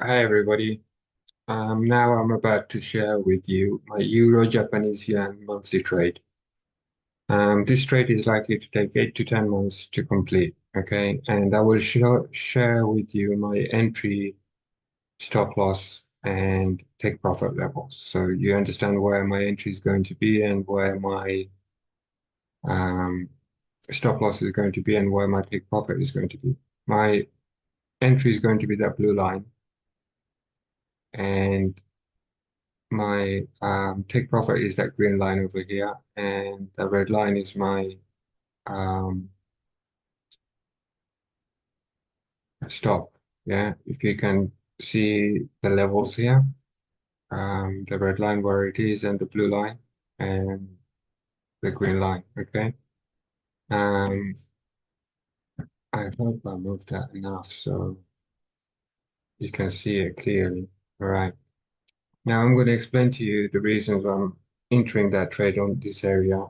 Hi everybody. Now I'm about to share with you my Euro Japanese yen monthly trade. This trade is likely to take 8 to 10 months to complete. Okay, and I will share with you my entry, stop loss, and take profit levels, so you understand where my entry is going to be and where my um, stop loss is going to be and where my take profit is going to be. My entry is going to be that blue line, and my take profit is that green line over here, and the red line is my um, stop. Yeah, if you can see the levels here, the red line where it is, and the blue line, and the green line. Okay. Um, I hope I moved that enough so you can see it clearly. All right. Now I'm going to explain to you the reasons I'm entering that trade on this area.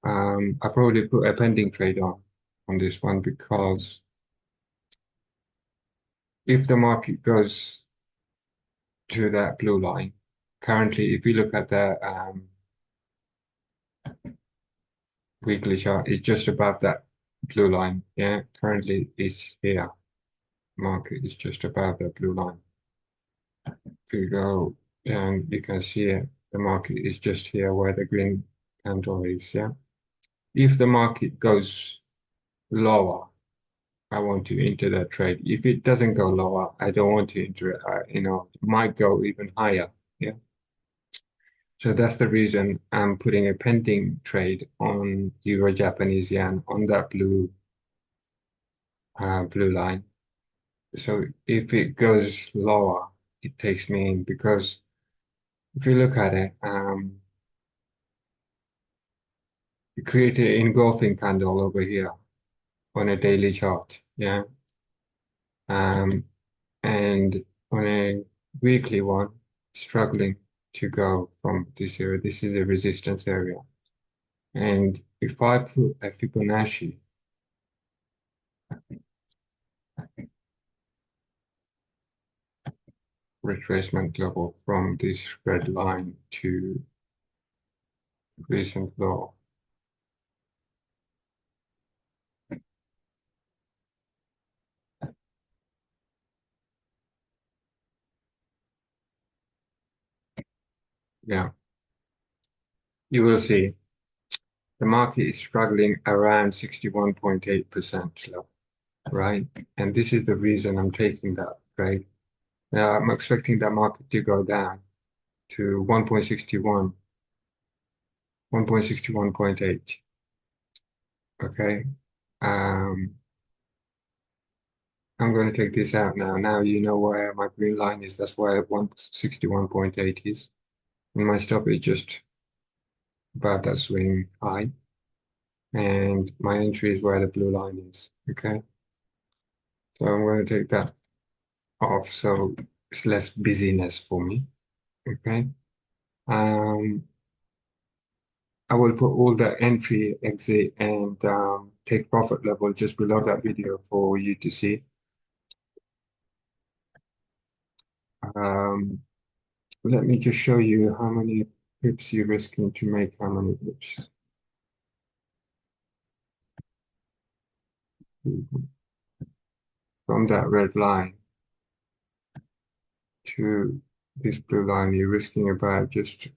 I probably put a pending trade on this one because if the market goes to that blue line, currently, if you look at the weekly chart, it's just above that blue line. Yeah, currently it's here. Market is just above that blue line. If you go down, you can see it. The market is just here where the green candle is. Yeah. If the market goes lower, I want to enter that trade. If it doesn't go lower, I don't want to enter it. It might go even higher. Yeah. So that's the reason I'm putting a pending trade on Euro Japanese yen on that blue line. So if it goes lower, it takes me in because if you look at it, you create an engulfing candle over here on a daily chart. Yeah. Um, and on a weekly one, struggling to go from this area. This is a resistance area. And if I put a Fibonacci retracement level from this red line to recent low. Yeah, you will see the market is struggling around 61.8% low, right? And this is the reason I'm taking that trade. Now I'm expecting that market to go down to 1.61, 1.61.8. Okay. Um, I'm going to take this out now. Now you know where my green line is. That's where 161.8 is. And my stop is just above that swing high. And my entry is where the blue line is. Okay. So I'm going to take that off so it's less busyness for me. Okay. Um, I will put all the entry, exit, and take profit level just below that video for you to see. Um, Let me just show you how many pips you're risking to make how many pips. From that red line to this blue line, you're risking about just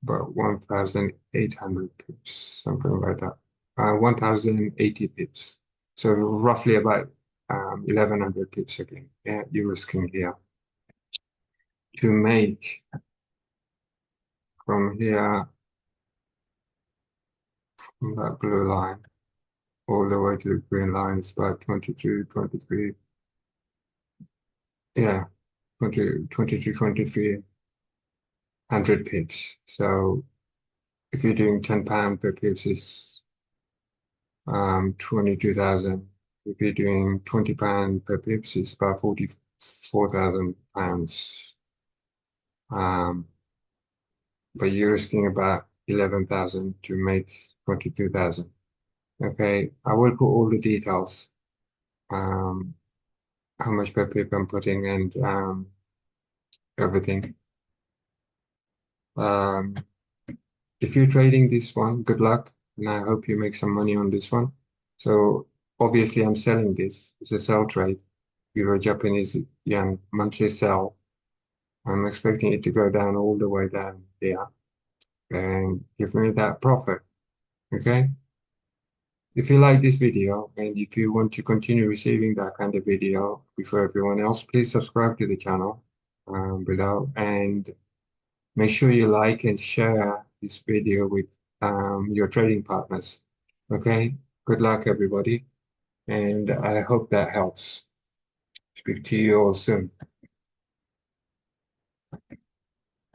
about 1,800 pips, something like that. 1,080 pips. So roughly about 1,100 pips again. Yeah, you're risking here to make from here, from that blue line, all the way to the green line is about 22, 23. Yeah, 20, 22, 2,300 pips. So if you're doing £10 per pips, it's 22,000. If you're doing £20 per pips, it's about £44,000. Um, but you're risking about 11,000 to make 22,000. Okay, I will put all the details um, how much per pip I'm putting and everything. Um, if you're trading this one, good luck, and I hope you make some money on this one. So obviously I'm selling this. It's a sell trade. Euro Japanese yen monthly sell. I'm expecting it to go down all the way down here and give me that profit. Okay? If you like this video and if you want to continue receiving that kind of video before everyone else, please subscribe to the channel below and make sure you like and share this video with your trading partners. Okay? Good luck, everybody, and I hope that helps. Speak to you all soon.